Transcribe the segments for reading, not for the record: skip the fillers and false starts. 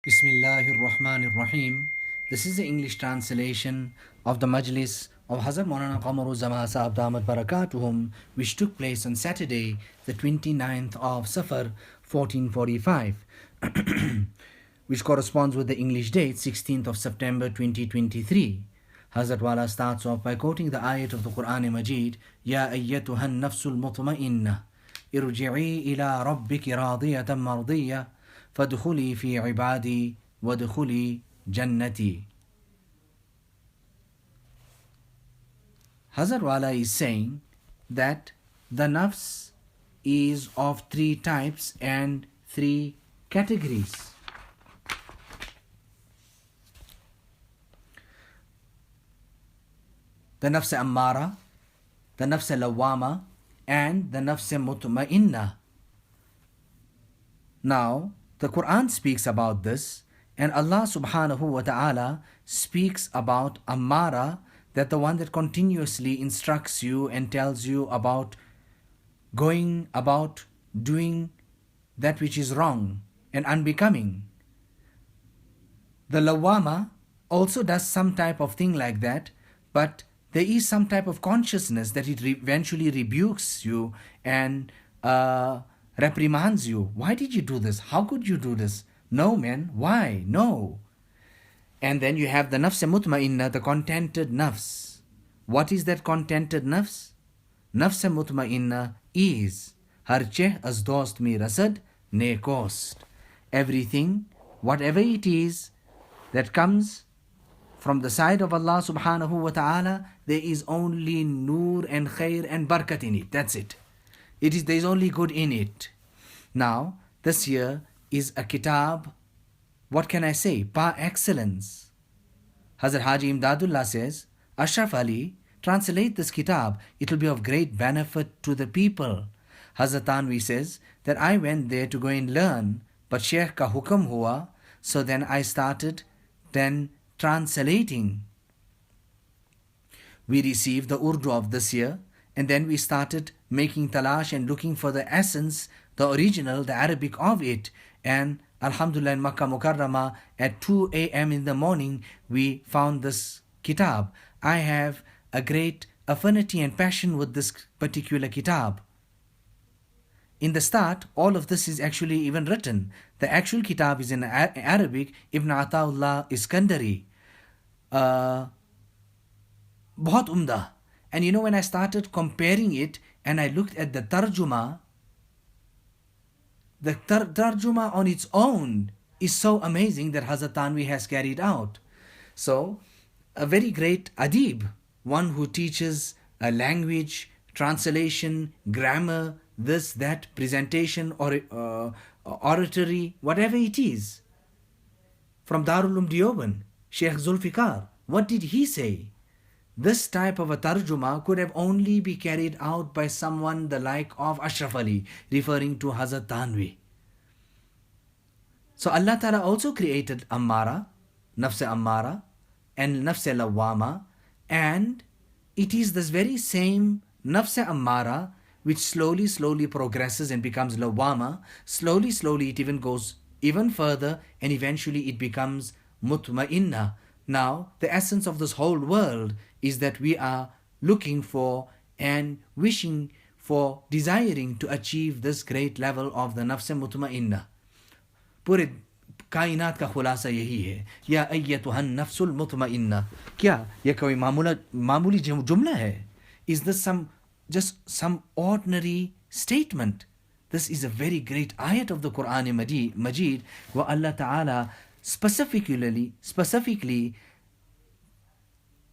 Bismillahir Rahmanir Rahim. This is the English translation of the Majlis of Hazrat Maulana Qamaruzzaman, which took place on Saturday, the 29th of Safar, 1445, which corresponds with the English date, 16th of September 2023. Hazrat Wala starts off by quoting the ayat of the Quran Majid, Ya ayyatuhan nafsul mutma'innah, irji'i ila rabbiki radiyatan mardiyah, فادخلي في عبادي وادخلي جنتي. Hazrat Wala is saying that the nafs is of three types and three categories. The nafs ammara, the nafs lawwama, and the nafs mutma'innah. Now, the Quran speaks about this, and Allah subhanahu wa ta'ala speaks about Ammara, that the one that continuously instructs you and tells you about going about doing that which is wrong and unbecoming. The Lawwama also does some type of thing like that, but there is some type of consciousness that it eventually rebukes you and reprimands you. Why did you do this? How could you do this? No, man. Why? No. And then you have the Nafs Mutma'innah, the contented nafs. What is that contented nafs? Nafs Mutma'innah is har cheh az dost mi rasad Nekost. Everything, whatever it is that comes from the side of Allah subhanahu wa ta'ala, there is only nur and khair and barakat in it. That's it. There is only good in it. Now, this year is a kitab, what can I say, par excellence. Hazrat Haji Imdadullah says, Ashraf Ali, translate this kitab, it will be of great benefit to the people. Hazrat Tanvi says that I went there to go and learn, but Sheikh ka hukam hua, so then I started then translating. We received the Urdu of this year, and then we started making talash and looking for the essence, the original, the Arabic of it. And Alhamdulillah in Makkah Mukarramah at 2 a.m. in the morning, we found this kitab. I have a great affinity and passion with this particular kitab. In the start, all of this is actually even written. The actual kitab is in Arabic, Ibn Ataullah Iskandari. Bahut umda. And you know, when I started comparing it and I looked at the tarjuma, the tarjuma on its own is so amazing that Hazrat Tanvi has carried out. So, a very great adib, one who teaches a language, translation, grammar, this, that, presentation, or oratory, whatever it is. From Darul Deoban, Sheikh Zulfikar, what did he say? This type of a tarjuma could have only be carried out by someone the like of Ashraf Ali, referring to Hazrat Tanvi. So Allah Ta'ala also created Ammara, Nafs Ammara, and Nafs Lawwama, and it is this very same Nafs Ammara which slowly progresses and becomes Lawwama. Slowly it even goes even further, and eventually it becomes Mutma'innah. Now, the essence of this whole world is that we are looking for and wishing for, desiring to achieve this great level of the Nafs Mutma'innah. पूरे कायनात का खुलासा यही है, या अय्यतुहन नफ्सुल मुतमइन्ना. क्या यह कोई मामूली जुमला है? Is this just some ordinary statement? This is a very great ayat of the Quran Majid, where Allah Ta'ala specifically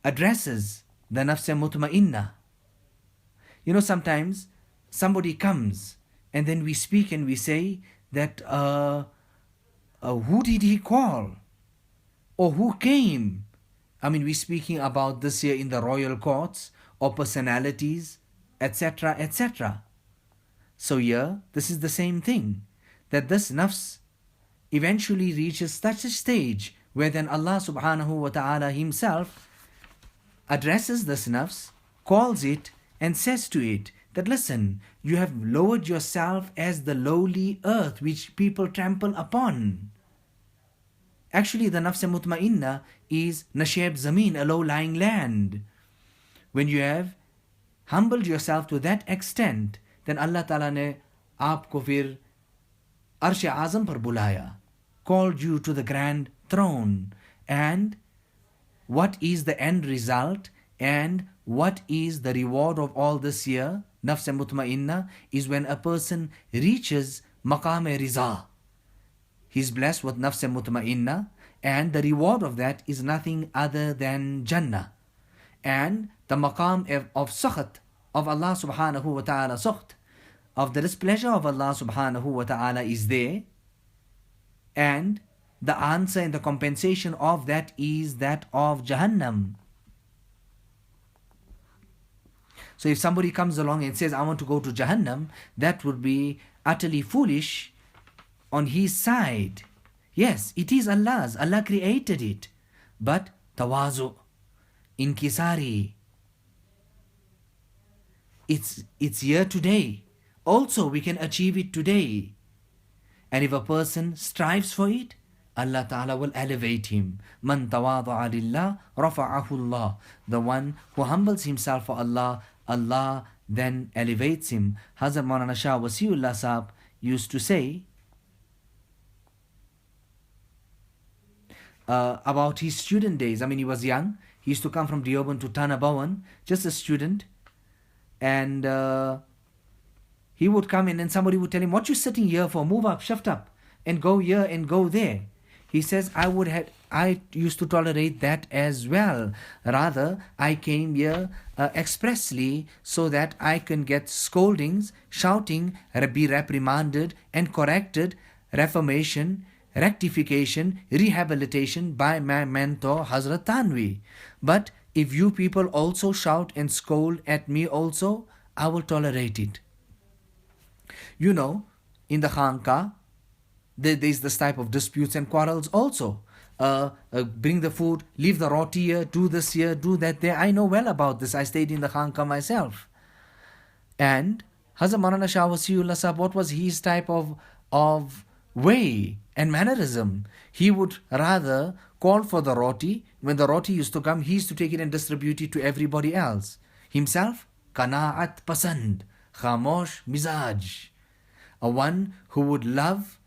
addresses the Nafs Mutma'innah. You know, sometimes somebody comes and then we speak and we say that who did he call? Or who came? I mean, we're speaking about this here in the royal courts or personalities, etc., etc. So here, this is the same thing, that this nafs eventually reaches such a stage where then Allah subhanahu wa ta'ala himself addresses this nafs, calls it and says to it that, listen, you have lowered yourself as the lowly earth which people trample upon. Actually, the Nafs Mutma'innah is Nasheb Zameen, a low-lying land. When you have humbled yourself to that extent, then Allah Ta'ala ne aapko fir Arsh Azam par bulaya, called you to the grand throne. And what is the end result and what is the reward of all this year, Nafs Mutma'innah, is when a person reaches Maqam Riza. He's blessed with Nafs Mutma'innah, and the reward of that is nothing other than Jannah. And the Maqam of Sukht, of Allah subhanahu wa ta'ala, Sukht, of the displeasure of Allah subhanahu wa ta'ala is there. And the answer and the compensation of that is that of Jahannam. So if somebody comes along and says, I want to go to Jahannam, that would be utterly foolish on his side. Yes, it is Allah's. Allah created it. But tawazu, inkisari, it's here today. Also, we can achieve it today. And if a person strives for it, Allah Ta'ala will elevate him. Man tawada'a lillah rafa'ahu Allah. The one who humbles himself for Allah, Allah then elevates him. Hazrat Maulana Shah Wasiullah Sahab used to say about his student days. I mean, he was young. He used to come from Deoband to Thana Bhawan, just a student. And he would come in and somebody would tell him, what you sitting here for? Move up, shift up, and go here and go there. He says, I used to tolerate that as well. Rather, I came here expressly so that I can get scoldings, shouting, be reprimanded and corrected, reformation, rectification, rehabilitation by my mentor Hazrat Tanvi. But if you people also shout and scold at me also, I will tolerate it. You know, in the Khanqa, there is this type of disputes and quarrels also. Bring the food, leave the roti here, do this here, do that there. I know well about this. I stayed in the Khanqa myself. And Hazrat Maulana Shah Wasiullah Sahab, what was his type of way and mannerism? He would rather call for the roti. When the roti used to come, he used to take it and distribute it to everybody else. Himself, Qanaat Pasand, Khamosh Mizaj. A one who would love,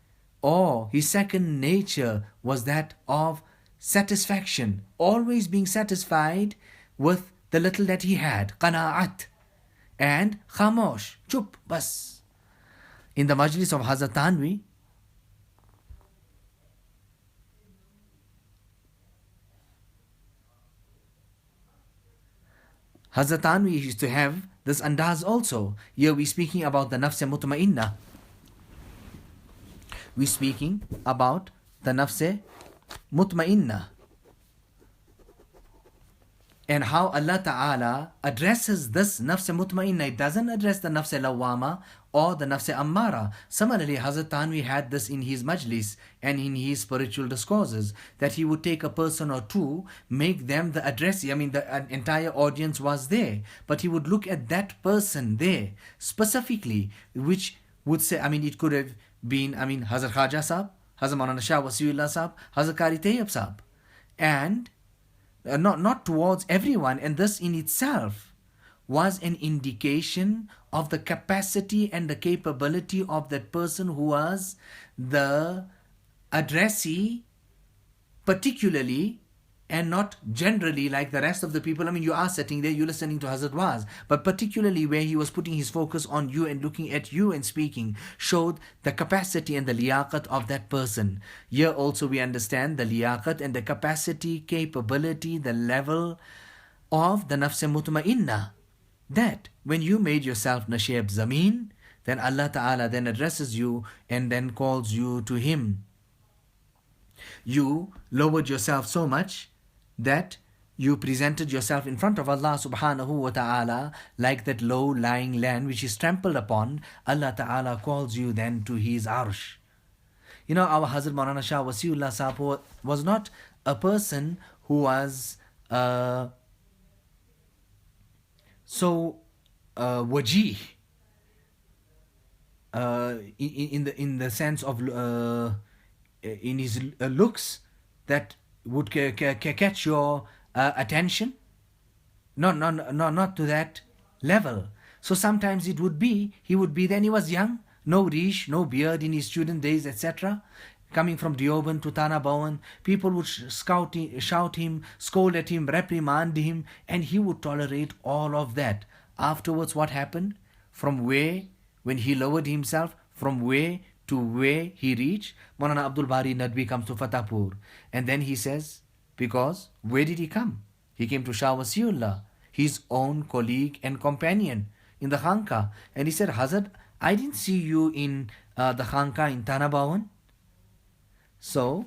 or his second nature was that of satisfaction, always being satisfied with the little that he had, Qanaat, and Khamosh, Chup, Bas. In the Majlis of Hazrat Tanvi, Hazrat Tanvi used to have this andaz also. Here we're speaking about the Nafs Mutma'innah. We're speaking about the Nafs Mutma'innah and how Allah Ta'ala addresses this Nafs Mutma'innah. It doesn't address the Nafs Lawwama or the Nafs Ammara. Similarly, Hazrat Tanvi had this in his majlis and in his spiritual discourses, that he would take a person or two, make them the addressee. I mean, the entire audience was there, but he would look at that person there specifically, which would say, I mean, it could have been, I mean, Hazrat Khaja Sahab, Hazrat Maulana Shah Wasiullah Sahab, Hazrat Qari Sahab, and not towards everyone. And this in itself was an indication of the capacity and the capability of that person who was the addressee particularly, and not generally like the rest of the people. I mean, you are sitting there, you're listening to Hazrat Waz, but particularly where he was putting his focus on you and looking at you and speaking, showed the capacity and the liyaqat of that person. Here also we understand the liyaqat and the capacity, capability, the level of the Nafs Mutma'innah. That when you made yourself Nasheb Zameen, then Allah Ta'ala then addresses you and then calls you to Him. You lowered yourself so much that you presented yourself in front of Allah subhanahu wa ta'ala like that low-lying land which is trampled upon. Allah Ta'ala calls you then to His arsh. You know, our Hazrat Maulana Shah Wasiullah Sahab was not a person who was so wajih in the sense of in his looks, that would catch your attention. Not to that level. So sometimes it would be, he was young, no reach, no beard in his student days, etc. Coming from Deoband to Tana Bhawan, people would shout him, scold at him, reprimand him, and he would tolerate all of that. Afterwards, what happened? From where, when he lowered himself, from where to where he reached, Maulana Abdul Bari Nadwi comes to Fatehpur. And then he says, because where did he come? He came to Shah Wasiullah, his own colleague and companion in the Khanqa. And he said, Hazrat, I didn't see you in the Khanqa in Tana Bhawan. So,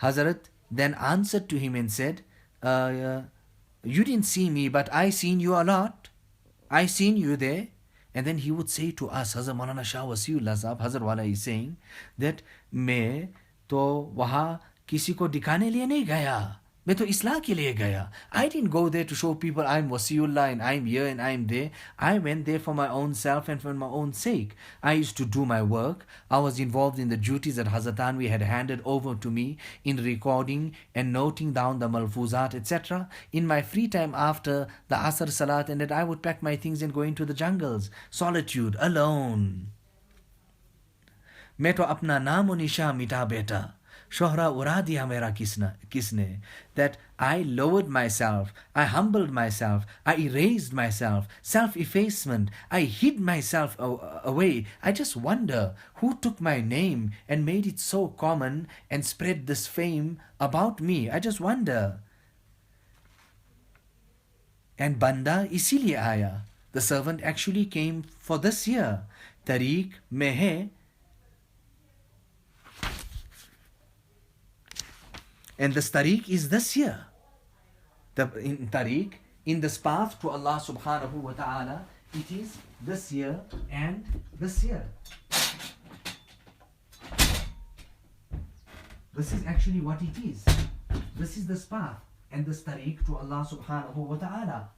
Hazrat then answered to him and said, you didn't see me, but I seen you a lot. I seen you there. And then he would say to us, Hazrat Maulana Shah Wasiullah Sahab, Hazrat Wala is saying that मैं तो वहाँ किसी को दिखाने लिए नहीं गया, मैं तो इस्लाह के लिए गया. I didn't go there to show people I'm Wasiullah and I'm here and I'm there. I went there for my own self and for my own sake. I used to do my work. I was involved in the duties that Hazrat Anwi had handed over to me in recording and noting down the malfuzat, etc. In my free time after the Asr Salat, and that I would pack my things and go into the jungles. Solitude, alone. मैं तो अपना नाम और निशान मिटा बैठा, शोहरा उड़ा दिया मेरा किसने. That I lowered myself, I humbled myself, I erased myself, self-effacement, I hid myself away. I just wonder who took my name and made it so common and spread this fame about me. I just wonder. And Banda isiliye aaya. The servant actually came for this year. Tariq mein hai. And this tariq is this year. The tariq, in this path to Allah subhanahu wa ta'ala, it is this year and this year. This is actually what it is. This is this path and this tariq to Allah subhanahu wa ta'ala.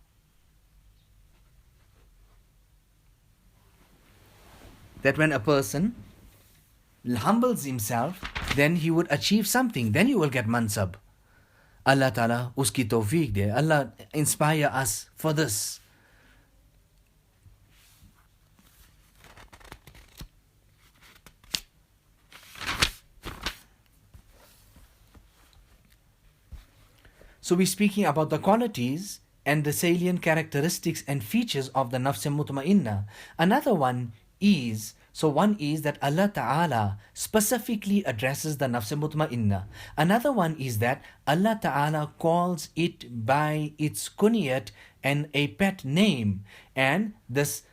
That when a person humbles himself, then he would achieve something. Then you will get mansab. Allah Ta'ala uski tawfiq de. Allah inspire us for this. So we're speaking about the qualities and the salient characteristics and features of the Nafs Mutma'innah. Another one is, one is that Allah Ta'ala specifically addresses the Nafs Mutma'innah. Another one is that Allah Ta'ala calls it by its kunyat and a pet name. And this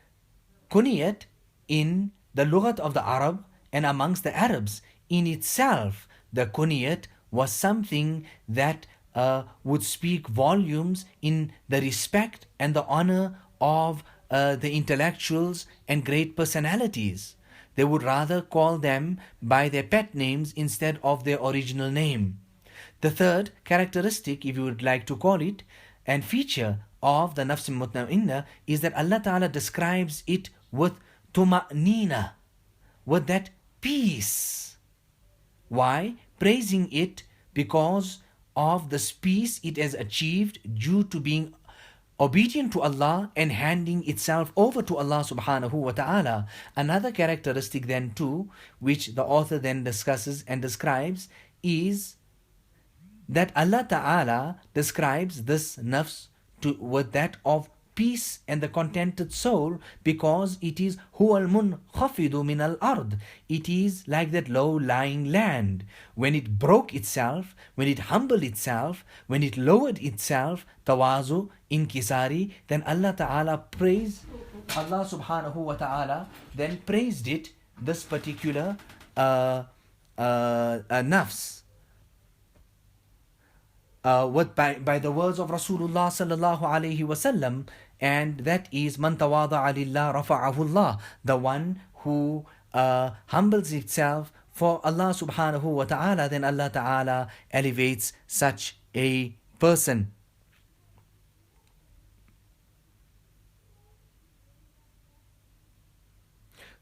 kunyat in the lughat of the Arab and amongst the Arabs in itself, the kunyat was something that would speak volumes in the respect and the honor of the intellectuals and great personalities. They would rather call them by their pet names instead of their original name. The third characteristic, if you would like to call it, and feature of the Nafs Mutma'innah is that Allah Ta'ala describes it with tuma'nina, with that peace. Why? Praising it because of this peace it has achieved due to being obedient to Allah and handing itself over to Allah subhanahu wa ta'ala. Another characteristic then too, which the author then discusses and describes, is that Allah Ta'ala describes this nafs with that of peace and the contented soul, because it is huwal munkhafidu min al-ard. It is like that low-lying land. When it broke itself, when it humbled itself, when it lowered itself, tawazu, inkisari, then Allah Ta'ala praised, Allah subhanahu wa ta'ala then praised it, this particular nafs. By the words of Rasulullah sallallahu alayhi wasallam, and that is man tawada'a lillah rafa'ahu Allah, the one who humbles itself for Allah subhanahu wa ta'ala, then Allah Ta'ala elevates such a person.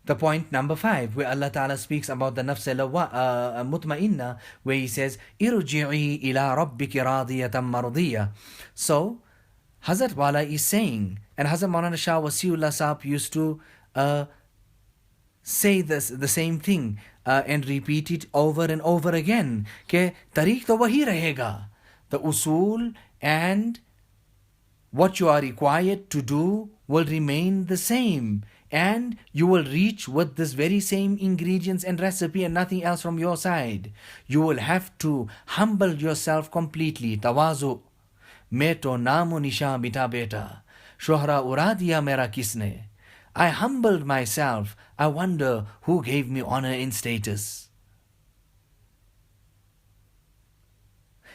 the point number 5, where Allah Ta'ala speaks about the Nafs Mutma'innah, where He says, Irji'i ila rabbiki radiyatan mardiyah. So, Hazrat Wala is saying, and Hazrat Maulana Shah Wasiullah Sahab used to say this, the same thing, and repeat it over and over again, ke tariq to wahi rahega. The usul and what you are required to do will remain the same, and you will reach with this very same ingredients and recipe and nothing else from your side. You will have to humble yourself completely. Tawazu. Main to naam o nishan mita beta. Shohra ura diya mera kisne. I humbled myself. I wonder who gave me honor and status.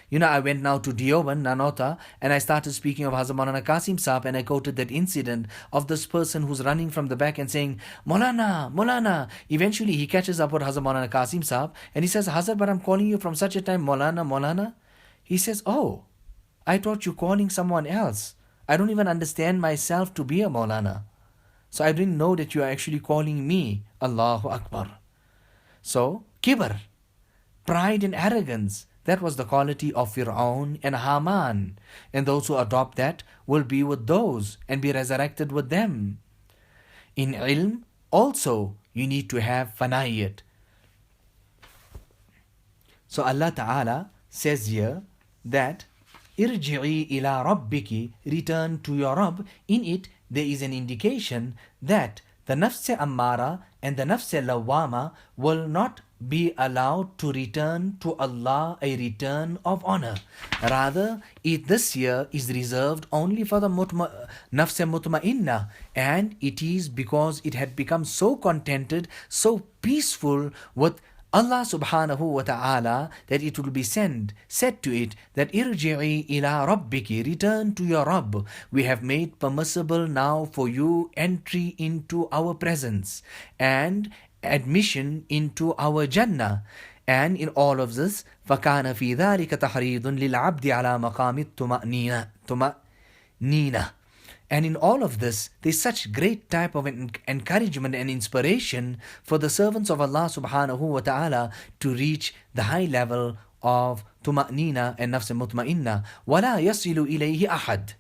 You know, I went now to Deoban, Nanota, and I started speaking of Hazrat Maulana Qasim Saab, and I quoted that incident of this person who's running from the back and saying, Maulana, Maulana. Eventually he catches up with Hazrat Maulana Qasim Saab, and he says, Hazrat, but I'm calling you from such a time, Maulana, Maulana. He says, oh, I thought you calling someone else. I don't even understand myself to be a Maulana. So I didn't know that you are actually calling me. Allahu Akbar. So, kibr, pride and arrogance, that was the quality of Fir'aun and Haman. And those who adopt that will be with those and be resurrected with them. In ilm, also, you need to have fanayat. So Allah Ta'ala says here that Irji'i ila rabbiki, return to your Rabb. In it, there is an indication that the Nafs Ammara and the Nafs Lawwama will not be allowed to return to Allah a return of honor. Rather, this year is reserved only for the Nafs Mutma'innah, and it is because it had become so contented, so peaceful with Allah subhanahu wa ta'ala, that it will be said to it that Irji'i ila rabbiki, return to your Rabb. We have made permissible now for you entry into our presence and admission into our Jannah. And in all of this, فَكَانَ فِي ذَلِكَ تَحْرِيضٌ لِلْعَبْدِ عَلَى مَقَامِ الطُّمَأْنِينَةِ. And in all of this, there is such great type of encouragement and inspiration for the servants of Allah subhanahu wa ta'ala to reach the high level of tuma'nina and nafs mutma'innah. وَلَا يَصِلُ إِلَيْهِ أَحَدٍ.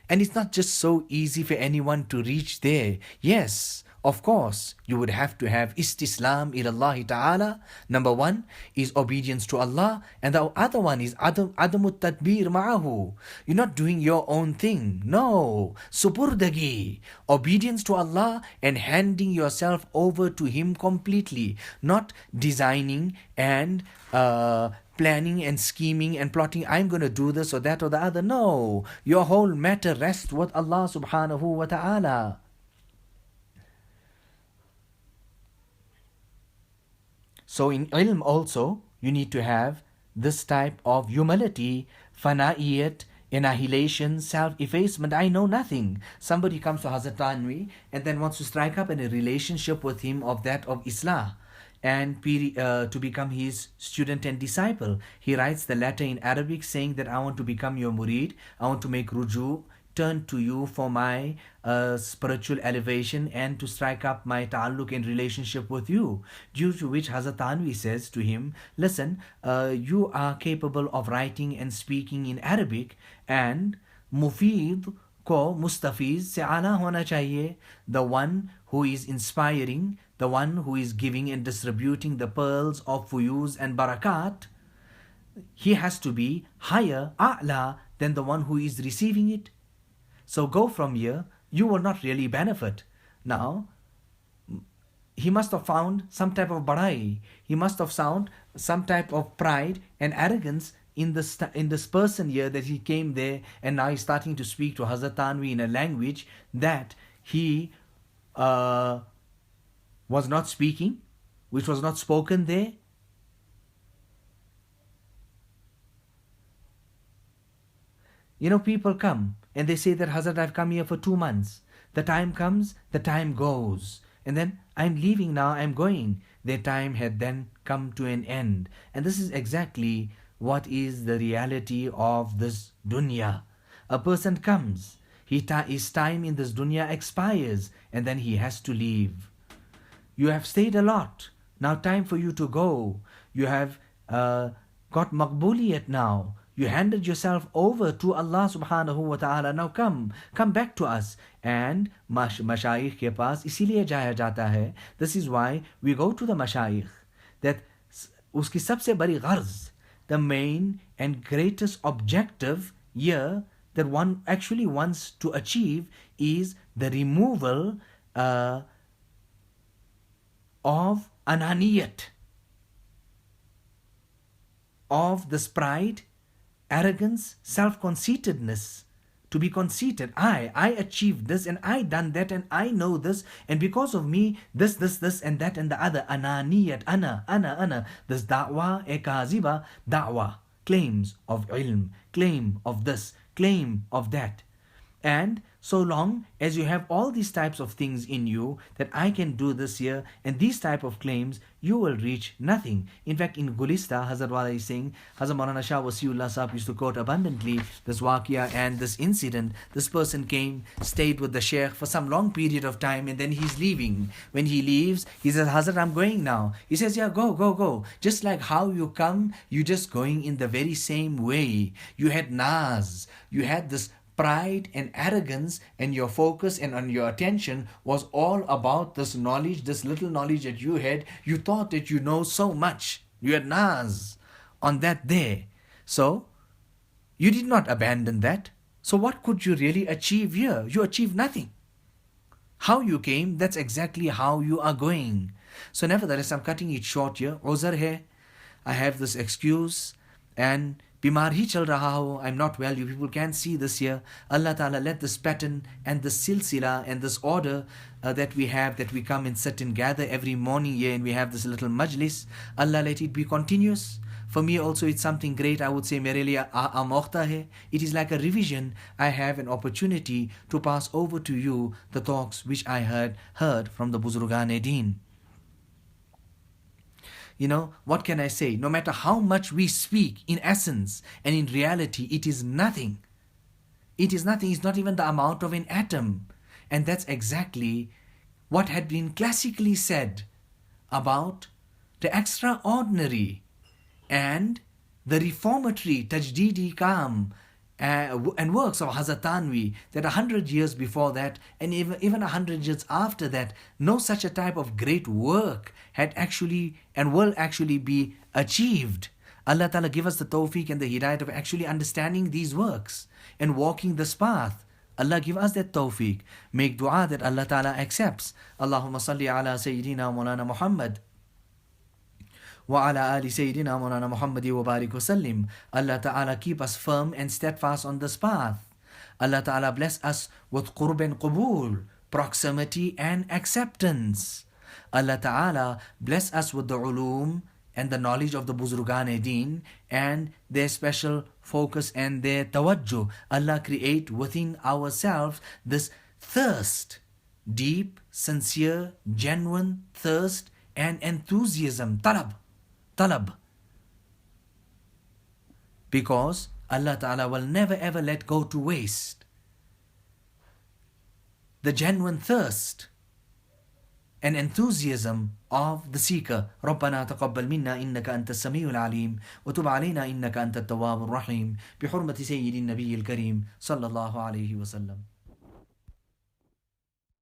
And it's not just so easy for anyone to reach there. Yes, of course, you would have to have istislam ilallahi ta'ala. Number 1 is obedience to Allah, and the other one is adamut tadbir ma'ahu. You're not doing your own thing. No. Supurdagi. Obedience to Allah and handing yourself over to Him completely. Not designing and planning and scheming and plotting, I'm going to do this or that or the other. No. Your whole matter rests with Allah subhanahu wa ta'ala. So in ilm also, you need to have this type of humility, fana'iyat, annihilation, self-effacement. I know nothing. Somebody comes to Hazrat Tanvi and then wants to strike up in a relationship with him of that of Islah and to become his student and disciple. He writes the letter in Arabic saying that I want to become your murid, I want to make ruju, turn to you for my spiritual elevation and to strike up my ta'alluq and relationship with you. Due to which Hazrat Tanvi says to him, listen, you are capable of writing and speaking in Arabic, and mufid ko mustafiz se ala hona chahiye. The one who is inspiring, the one who is giving and distributing the pearls of fuyuz and barakat, he has to be higher, a'la, than the one who is receiving it. So go from here, you will not really benefit. Now, he must have found some type of barai. He must have found some type of pride and arrogance in this person here, that he came there and now he's starting to speak to Hazrat Tanvi in a language that he was not speaking, which was not spoken there. You know, people come and they say that, Hazrat, I've come here for 2 months. The time comes, the time goes. And then I'm leaving now, I'm going. Their time had then come to an end. And this is exactly what is the reality of this dunya. A person comes, his time in this dunya expires, and then he has to leave. You have stayed a lot. Now time for you to go. You have got maqbuliyat now. You handed yourself over to Allah subhanahu wa ta'ala. Now come back to us. And mashayikh ke paas isiliye jaya jata hai. This is why we go to the mashayikh. That uski sabse bari gharz, the main and greatest objective here that one actually wants to achieve is the removal of ananiyat, of this pride, arrogance, self-conceitedness, to be conceited. I achieved this and I done that and I know this and because of me this and that and the other. Ananiyat, ana. This da'wah e kaziba, da'wah, claims of ilm, claim of this, claim of that. And so long as you have all these types of things in you, that I can do this here and these type of claims, you will reach nothing. In fact, in Gulista, Hazrat Wala is saying, Hazrat Maulana Shah Wasiullah Sahab used to quote abundantly this waqia and this incident. This person came, stayed with the Shaykh for some long period of time and then he's leaving. When he leaves, he says, Hazrat, I'm going now. He says, yeah, go. Just like how you come, you're just going in the very same way. You had naz, you had this pride and arrogance, and your focus and on your attention was all about this knowledge, this little knowledge that you had. You thought that you know so much. You had naz on that day. So you did not abandon that. So what could you really achieve here? You achieved nothing. How you came, that's exactly how you are going. So nevertheless, I'm cutting it short here. Uzr hai, I have this excuse and Bimar hi chal raha ho, I'm not well, you people can't see this here. Allah Ta'ala, let this pattern and this silsila and this order that we have, that we come and sit and gather every morning here and we have this little majlis, Allah let it be continuous. For me also it's something great. I would say mere liye amokhta hai. It is like a revision. I have an opportunity to pass over to you the talks which I heard from the Buzurgan-e-Deen. You know, what can I say? No matter how much we speak, in essence and in reality, it is nothing. It is nothing. It's not even the amount of an atom. And that's exactly what had been classically said about the extraordinary and the reformatory tajdidi kam and works of Hazrat Tanvi, that 100 years before that and even 100 years after that, no such a type of great work had actually and will actually be achieved. Allah Ta'ala give us the tawfiq and the hidayat of actually understanding these works and walking this path. Allah give us that tawfiq. Make dua that Allah Ta'ala accepts. Allahumma salli ala Sayyidina Maulana Mohammad wa ala ali Sayyidina Maulana Muhammad wa barik wa sallim. Allah Ta'ala keep us firm and steadfast on this path. Allah Ta'ala bless us with qurb and qubul, proximity and acceptance. Allah Ta'ala bless us with the ulum and the knowledge of the Buzurgan-e-Deen and their special focus and their tawajjuh. Allah create within ourselves this thirst, deep, sincere, genuine thirst and enthusiasm, talab. Because Allah Ta'ala will never ever let go to waste the genuine thirst and enthusiasm of the seeker. ربنا تقبل منا إنك أنت السميع العليم وتب علينا إنك أنت التواب الرحيم بحرمة سيد النبي الكريم صلى الله عليه وسلم.